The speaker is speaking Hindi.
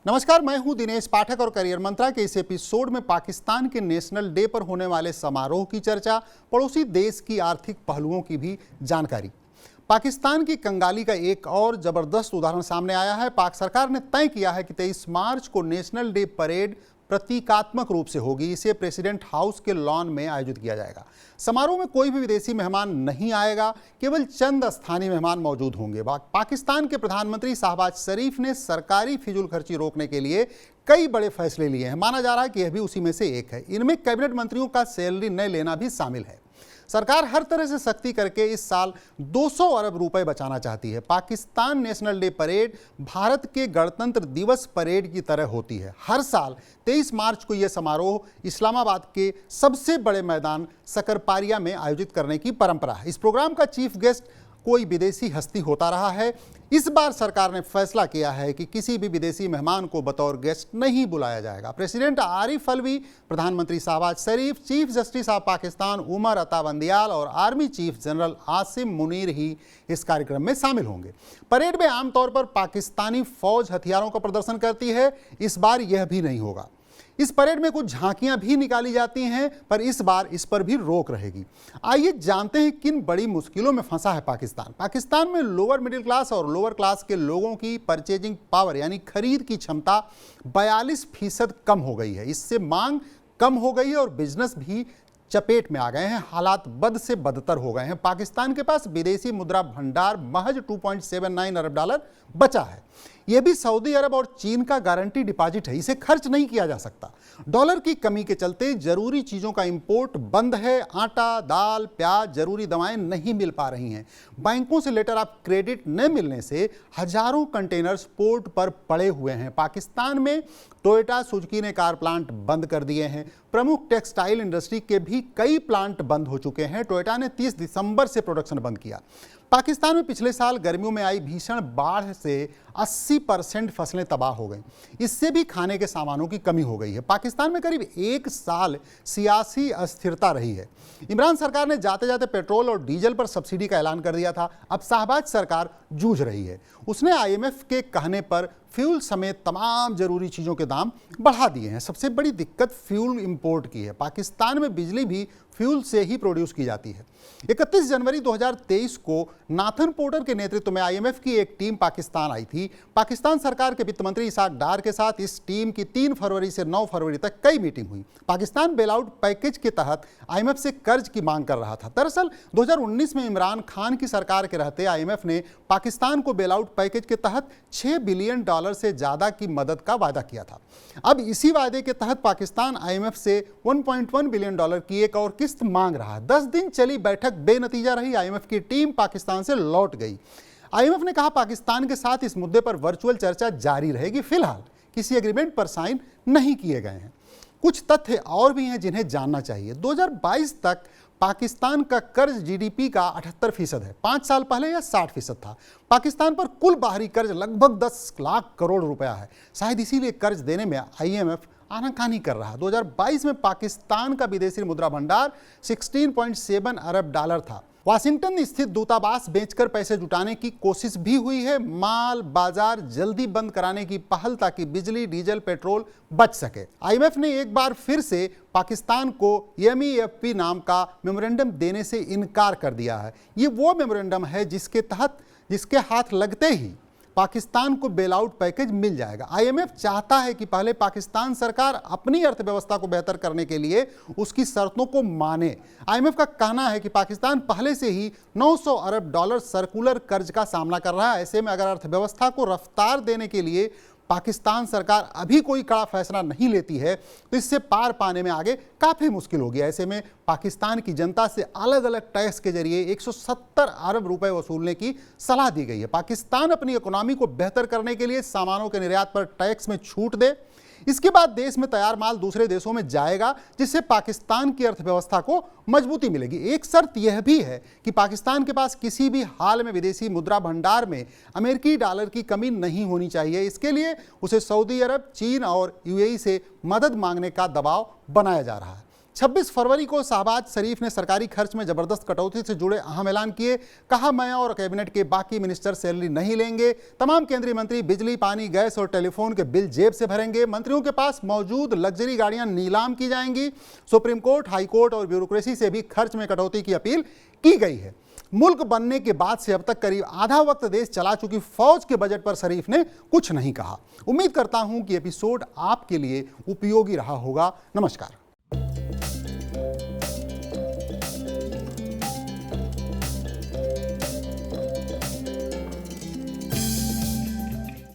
नमस्कार, मैं हूं दिनेश पाठक और करियर मंत्रा के इस एपिसोड में पाकिस्तान के नेशनल डे पर होने वाले समारोह की चर्चा, पड़ोसी देश की आर्थिक पहलुओं की भी जानकारी। पाकिस्तान की कंगाली का एक और जबरदस्त उदाहरण सामने आया है। पाक सरकार ने तय किया है कि 23 मार्च को नेशनल डे परेड प्रतीकात्मक रूप से होगी। इसे प्रेसिडेंट हाउस के लॉन में आयोजित किया जाएगा। समारोह में कोई भी विदेशी मेहमान नहीं आएगा, केवल चंद स्थानीय मेहमान मौजूद होंगे। पाकिस्तान के प्रधानमंत्री शहबाज शरीफ ने सरकारी फिजूल खर्ची रोकने के लिए कई बड़े फैसले लिए हैं। माना जा रहा है कि यह भी उसी में से एक है। इनमें कैबिनेट मंत्रियों का सैलरी न लेना भी शामिल है। सरकार हर तरह से सख्ती करके इस साल 200 अरब रुपए बचाना चाहती है। Pakistan national day parade Bharat के गणतंत्र दिवस परेड की तरह होती है। हर साल 23 मार्च को यह समारोह इस्लामाबाद के सबसे बड़े मैदान सकरपारिया में आयोजित करने की परंपरा है। इस प्रोग्राम का चीफ गेस्ट कोई विदेशी हस्ती होता रहा है। इस बार सरकार ने फैसला किया है कि किसी भी विदेशी मेहमान को बतौर गेस्ट नहीं बुलाया जाएगा। प्रेसिडेंट आरिफ अलवी, प्रधानमंत्री Shahbaz Sharif, chief justice of Pakistan Umar Ata Bandial और army chief general Asim Munir ही इस कार्यक्रम में शामिल होंगे। परेड में आमतौर पर पाकिस्तानी फौज हथियारों का प्रदर्शन करती है। इस बार यह भी नहीं होगा। इस परेड में कुछ झांकियां भी निकाली जाती हैं, पर इस बार इस पर भी रोक रहेगी। आइए जानते हैं किन बड़ी मुश्किलों में फंसा है पाकिस्तान। पाकिस्तान में लोअर मिडिल क्लास और लोअर क्लास के लोगों की परचेजिंग पावर यानी खरीद की क्षमता 42% कम हो गई है। इससे मांग कम हो गई है और बिजनेस भी चपेट में आ गए हैं। हालात बद से बदतर हो गए हैं। पाकिस्तान के पास विदेशी मुद्रा भंडार महज $2.79 अरब बचा है। यह भी सऊदी अरब और चीन का गारंटी डिपॉजिट है। इसे खर्च नहीं किया जा सकता। डॉलर की कमी के चलते जरूरी चीजों का इंपोर्ट बंद है। आटा, दाल, प्याज, जरूरी दवाएं नहीं मिल पा रही हैं। बैंकों से लेटर ऑफ क्रेडिट न मिलने से हजारों कंटेनर्स पोर्ट पर पड़े हुए हैं। पाकिस्तान में टोयोटा, सुजुकी ने कार प्लांट बंद कर दिए हैं। प्रमुख टेक्सटाइल इंडस्ट्री के भी कई प्लांट बंद हो चुके हैं। टोयोटा ने 30 दिसंबर से प्रोडक्शन बंद किया। पाकिस्तान में पिछले साल गर्मियों में आई भीषण बाढ़ से 80% फसलें तबाह हो गईं। इससे भी खाने के सामानों की कमी हो गई है। पाकिस्तान में करीब एक साल सियासी अस्थिरता रही है। इमरान सरकार ने जाते जाते पेट्रोल और डीजल पर सब्सिडी का ऐलान कर दिया था। अब शहबाज सरकार जूझ रही है। उसने IMF के कहने पर फ्यूल समेत तमाम जरूरी चीज़ों के दाम बढ़ा दिए हैं। सबसे बड़ी दिक्कत फ्यूल इंपोर्ट की है। पाकिस्तान में बिजली भी फ्यूल से ही प्रोड्यूस की जाती है। 31 जनवरी 2023 को नाथन पोर्टर के नेतृत्व में IMF की एक टीम पाकिस्तान आई थी। पाकिस्तान सरकार के वित्त मंत्री इसाक डार के साथ इस टीम की 3 फरवरी से 9 फरवरी तक कई मीटिंग हुई। पाकिस्तान बेलआउट पैकेज के तहत IMF से कर्ज की मांग कर रहा था। दरअसल 2019 में इमरान खान की सरकार के रहते IMF ने पाकिस्तान को बेलआउट पैकेज के तहत $6 बिलियन से ज्यादा की मदद का वादा किया था। अब इसी वादे के तहत पाकिस्तान IMF से $1.1 बिलियन की एक और किस्त मांग रहा है। 10 दिन चली बैठक बेनतीजा रही। IMF की टीम पाकिस्तान से लौट गई। IMF ने कहा पाकिस्तान के साथ इस मुद्दे पर वर्चुअल चर्चा जारी रहेगी। फिलहाल किसी एग्रीमेंट पर साइन नहीं किए गए हैं। कुछ तथ्य और भी हैं जिन्हें जानना चाहिए। 2022 तक पाकिस्तान का कर्ज GDP का 78% है। 5 साल पहले यह 60% था। पाकिस्तान पर कुल बाहरी कर्ज लगभग 10 लाख करोड़ रुपया है। शायद इसीलिए कर्ज देने में IMF आनाकानी कर रहा है। 2022 में पाकिस्तान का विदेशी मुद्रा भंडार $16.7 अरब था। वाशिंगटन स्थित दूतावास बेचकर पैसे जुटाने की कोशिश भी हुई है। माल बाजार जल्दी बंद कराने की पहल ताकि बिजली, डीजल, पेट्रोल बच सके। IMF ने एक बार फिर से पाकिस्तान को MEFP नाम का मेमोरेंडम देने से इनकार कर दिया है। ये वो मेमोरेंडम है जिसके हाथ लगते ही पाकिस्तान को बेलआउट पैकेज मिल जाएगा। IMF चाहता है कि पहले पाकिस्तान सरकार अपनी अर्थव्यवस्था को बेहतर करने के लिए उसकी शर्तों को माने। IMF का कहना है कि पाकिस्तान पहले से ही $900 अरब सर्कुलर कर्ज का सामना कर रहा है। ऐसे में अगर अर्थव्यवस्था को रफ्तार देने के लिए पाकिस्तान सरकार अभी कोई कड़ा फैसला नहीं लेती है तो इससे पार पाने में आगे काफ़ी मुश्किल होगी। ऐसे में पाकिस्तान की जनता से अलग अलग टैक्स के जरिए 170 अरब रुपए वसूलने की सलाह दी गई है। पाकिस्तान अपनी इकोनॉमी को बेहतर करने के लिए सामानों के निर्यात पर टैक्स में छूट दे। इसके बाद देश में तैयार माल दूसरे देशों में जाएगा, जिससे पाकिस्तान की अर्थव्यवस्था को मजबूती मिलेगी। एक शर्त यह भी है कि पाकिस्तान के पास किसी भी हाल में विदेशी मुद्रा भंडार में अमेरिकी डॉलर की कमी नहीं होनी चाहिए। इसके लिए उसे सऊदी अरब, चीन और UAE से मदद मांगने का दबाव बनाया जा रहा है। 26 फरवरी को शहबाज शरीफ ने सरकारी खर्च में जबरदस्त कटौती से जुड़े अहम ऐलान किए। कहा, मैं और कैबिनेट के बाकी मिनिस्टर सैलरी नहीं लेंगे। तमाम केंद्रीय मंत्री बिजली, पानी, गैस और टेलीफोन के बिल जेब से भरेंगे। मंत्रियों के पास मौजूद लग्जरी गाड़ियां नीलाम की जाएंगी। सुप्रीम कोर्ट, हाई कोर्ट और ब्यूरोक्रेसी से भी खर्च में कटौती की अपील की गई है। मुल्क बनने के बाद से अब तक करीब आधा वक्त देश चला चुकी फौज के बजट पर शरीफ ने कुछ नहीं कहा। उम्मीद करता हूं कि एपिसोड आपके लिए उपयोगी रहा होगा। नमस्कार।